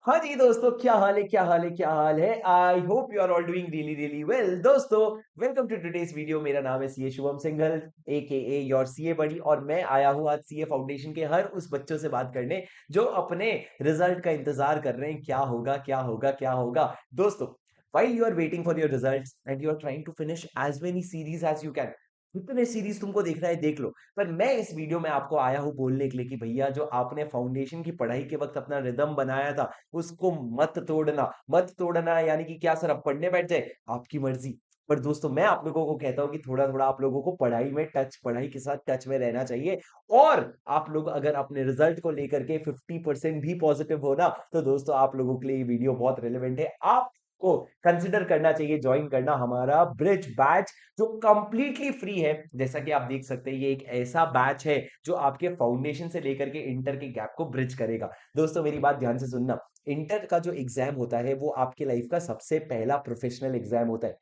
हाँ जी दोस्तों, क्या हाल है क्या हाल है क्या हाल है। I hope you are all doing really really well. दोस्तों, वेलकम टू टुडेस वीडियो। मेरा नाम है सीए शुभम सिंघल, ए के ए योर सीए बड़ी, और मैं आया हूँ आज सीए फाउंडेशन के हर उस बच्चों से बात करने जो अपने रिजल्ट का इंतजार कर रहे हैं। क्या होगा क्या होगा क्या होगा। दोस्तों, while you are waiting for your results and you are trying to finish as many series as you can, जितने सीरीज तुमको देखना है देख लो। पर मैं इस वीडियो में आपको आया हूँ बोलने के लिए कि भैया, जो आपने फाउंडेशन की पढ़ाई के वक्त अपना रिदम बनाया था, उसको मत तोड़ना। मत तोड़ना यानी कि क्या सर, अब पढ़ने बैठ जाए, आपकी मर्जी। पर दोस्तों, मैं आप लोगों को कहता हूँ कि थोड़ा थोड़ा आप लोगों को पढ़ाई के साथ टच में रहना चाहिए। और आप लोग अगर अपने रिजल्ट को लेकर के 50% भी पॉजिटिव हो ना, तो दोस्तों आप लोगों के लिए ये वीडियो बहुत रेलेवेंट है। आपको कंसिडर करना चाहिए ज्वाइन करना हमारा ब्रिज बैच, जो कंप्लीटली फ्री है। जैसा कि आप देख सकते हैं, ये एक ऐसा बैच है जो आपके फाउंडेशन से लेकर के इंटर के गैप को ब्रिज करेगा। दोस्तों, मेरी बात ध्यान से सुनना। इंटर का जो एग्जाम होता है वो आपके लाइफ का सबसे पहला प्रोफेशनल एग्जाम होता है।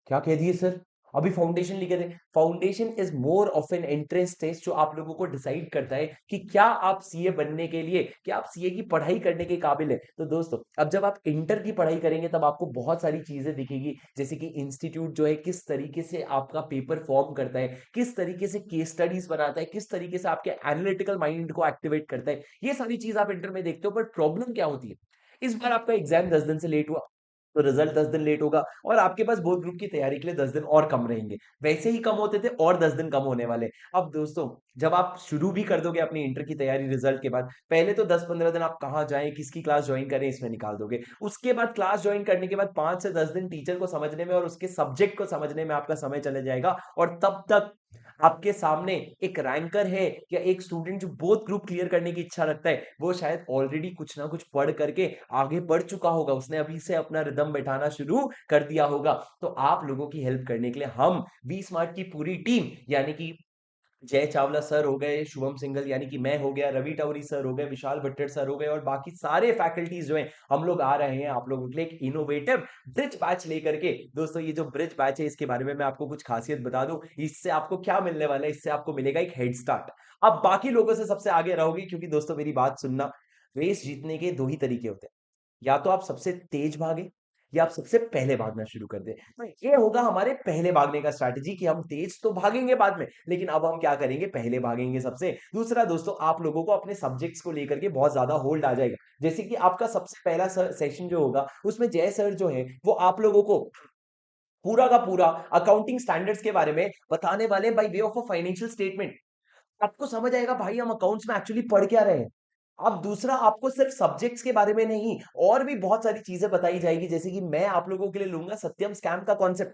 क्या कह दिए सर, अभी फाउंडेशन लिखे थे। Foundation is more of an entrance test जो आप लोगों को डिसाइड करता है कि क्या आप सीए बनने के लिए, क्या आप सीए की पढ़ाई करने के काबिल है। तो दोस्तों, अब जब आप इंटर की पढ़ाई करेंगे तब आपको बहुत सारी चीजें दिखेगी, जैसे कि इंस्टीट्यूट जो है किस तरीके से आपका पेपर फॉर्म करता है, किस तरीके से केस स्टडीज बनाता है, किस तरीके से आपके एनालिटिकल माइंड को एक्टिवेट करता है। ये सारी चीज आप इंटर में देखते हो। पर प्रॉब्लम क्या होती है, इस बार आपका एग्जाम 10 दिन से लेट हुआ, तो रिजल्ट 10 दिन लेट होगा, और आपके पास बोर्ड ग्रुप की तैयारी के लिए 10 दिन और कम रहेंगे। वैसे ही कम होते थे और 10 दिन कम होने वाले। अब दोस्तों, जब आप शुरू भी कर दोगे अपनी इंटर की तैयारी रिजल्ट के बाद, पहले तो 10-15 दिन आप कहाँ जाएं, किसकी क्लास ज्वाइन करें, इसमें निकाल दोगे। उसके बाद क्लास ज्वाइन करने के बाद 5 से 10 दिन टीचर को समझने में और उसके सब्जेक्ट को समझने में आपका समय चले जाएगा। और तब तक आपके सामने एक रैंकर है या एक स्टूडेंट जो बोथ ग्रुप क्लियर करने की इच्छा रखता है, वो शायद ऑलरेडी कुछ ना कुछ पढ़ करके आगे बढ़ चुका होगा, उसने अभी से अपना रिदम बैठाना शुरू कर दिया होगा। तो आप लोगों की हेल्प करने के लिए हम बी स्मार्ट की पूरी टीम, यानी कि जय चावला सर हो गए, शुभम सिंघल यानी कि मैं हो गया, रवि टौरी सर हो गए, विशाल भट्टर सर हो गए, और बाकी सारे फैकल्टीज जो हैं, हम लोग आ रहे हैं आप लोगों के लिए एक इनोवेटिव ब्रिज बैच लेकर के। दोस्तों, ये जो ब्रिज बैच है, इसके बारे में मैं आपको कुछ खासियत बता दूं। इससे आपको क्या मिलने वाला है, इससे आपको मिलेगा एक हेड स्टार्ट। आप बाकी लोगों से सबसे आगे रहोगे, क्योंकि दोस्तों मेरी बात सुनना, रेस जीतने के दो ही तरीके होते हैं। या तो आप सबसे तेज भागे, या आप सबसे पहले भागना शुरू कर दें। तो ये होगा हमारे पहले भागने का स्ट्रैटेजी, कि हम तेज तो भागेंगे बाद में, लेकिन अब हम क्या करेंगे, पहले भागेंगे सबसे। दूसरा दोस्तों, आप लोगों को अपने सब्जेक्ट्स को लेकर के बहुत ज्यादा होल्ड आ जाएगा। जैसे कि आपका सबसे पहला सेशन जो होगा, उसमें जय सर जो है वो आप लोगों को पूरा का पूरा अकाउंटिंग स्टैंडर्ड्स के बारे में बताने वाले by way of a financial statement. आपको समझ आएगा भाई, हम अकाउंट्स में एक्चुअली पढ़ क्या रहे हैं। अब दूसरा, आपको सिर्फ सब्जेक्ट्स के बारे में नहीं, और भी बहुत सारी चीजें बताई जाएगी। जैसे कि मैं आप लोगों के लिए लूंगा सत्यम स्कैम का कॉन्सेप्ट।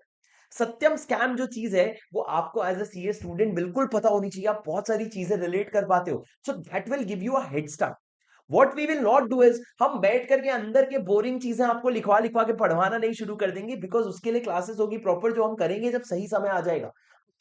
सत्यम स्कैम जो चीज है, वो आपको एज अ सीए स्टूडेंट बिल्कुल पता होनी चाहिए। आप बहुत सारी चीजें रिलेट कर पाते हो, so that will give you a head start. What we will not do is, हम बैठ करके अंदर के बोरिंग चीजें आपको लिखवा लिखवा के पढ़वाना नहीं शुरू कर देंगे, बिकॉज उसके लिए क्लासेस होगी प्रॉपर, जो हम करेंगे जब सही समय आ जाएगा।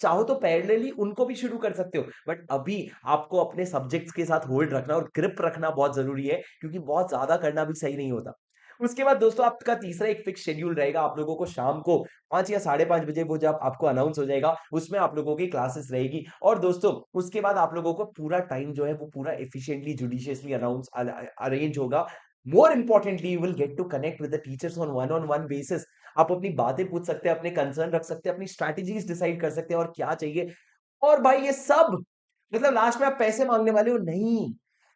चाहो तो पैरेलली उनको भी शुरू कर सकते हो, बट अभी आपको अपने सब्जेक्ट्स के साथ होल्ड रखना और ग्रिप रखना बहुत जरूरी है, क्योंकि बहुत ज्यादा करना भी सही नहीं होता। उसके बाद दोस्तों, आपका तीसरा एक फिक्स शेड्यूल रहेगा। आप लोगों को शाम को 5 या 5:30 बजे, वो जब आपको अनाउंस हो जाएगा, उसमें आप लोगों की क्लासेस रहेगी। और दोस्तों, उसके बाद आप लोगों को पूरा टाइम जो है वो पूरा एफिशिएंटली जुडिशियसली अनाउंस अरेंज होगा। More importantly, you will get to connect with the teachers on one basis. आप अपनी बातें पूछ सकते हैं, अपने कंसर्न रख सकते हैं, अपनी स्ट्रैटेजीज डिसाइड कर सकते हैं और क्या चाहिए। और भाई, ये सब मतलब लास्ट में आप पैसे मांगने वाले हो नहीं।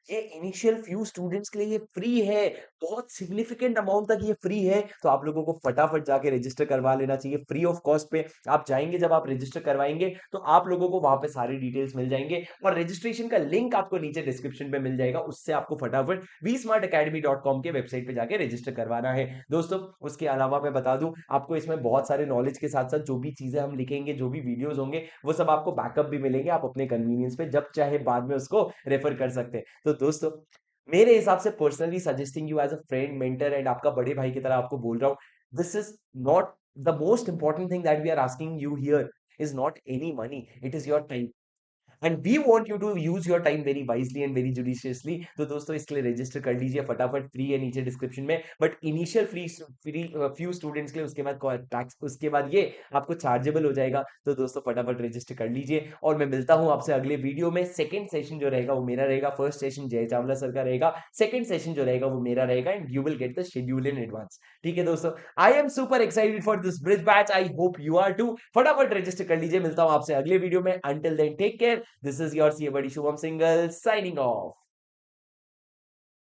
ये इनिशियल फ्यू स्टूडेंट्स के लिए ये फ्री है, बहुत सिग्निफिकेंट अमाउंट तक ये फ्री है। तो आप लोगों को फटाफट जाके रजिस्टर करवा लेना चाहिए फ्री ऑफ कॉस्ट पे। आप जाएंगे, जब आप रजिस्टर करवाएंगे तो आप लोगों को वहां पे सारी डिटेल्स मिल जाएंगे, और रजिस्ट्रेशन का लिंक आपको नीचे डिस्क्रिप्शन पे मिल जाएगा। उससे आपको फटाफट vsmartacademy.com के वेबसाइट पे जाके रजिस्टर करवाना है। दोस्तों, उसके अलावा मैं बता दूं आपको, इसमें बहुत सारे नॉलेज के साथ साथ जो भी चीजें हम लिखेंगे, जो भी वीडियोस होंगे, वो सब आपको बैकअप भी मिलेंगे। आप अपने कन्वीनियंस पे जब चाहे बाद में उसको रेफर कर सकते हैं। तो दोस्तों, मेरे हिसाब से personally suggesting you as a friend, mentor and आपका बड़े भाई की तरह आपको बोल रहा हूँ, this is not the most important thing that we are asking you here, is not any money, it is your time. And we want you to use your time very wisely and very judiciously. तो दोस्तों इसके लिए register कर लीजिए फटाफट, free है नीचे description में, but initial free few students के लिए, उसके बाद टैक्स, उसके बाद ये आपको चार्जेबल हो जाएगा। तो दोस्तों फटाफट रजिस्टर कर लीजिए और मैं मिलता हूं आपसे अगले वीडियो में। सेकंड सेशन जो रहेगा वो मेरा रहेगा, फर्स्ट सेशन जय चावला सर का रहेगा, सेकंड सेशन जो रहेगा वो मेरा रहेगा, and you will get the schedule in advance. ठीक है दोस्तों, I am super excited for this bridge batch, I hope you are too. फटाफट रजिस्टर कर लीजिए, मिलता हूं आपसे अगले वीडियो में। Until then take care, this is your C buddy Shubham Singhal signing of.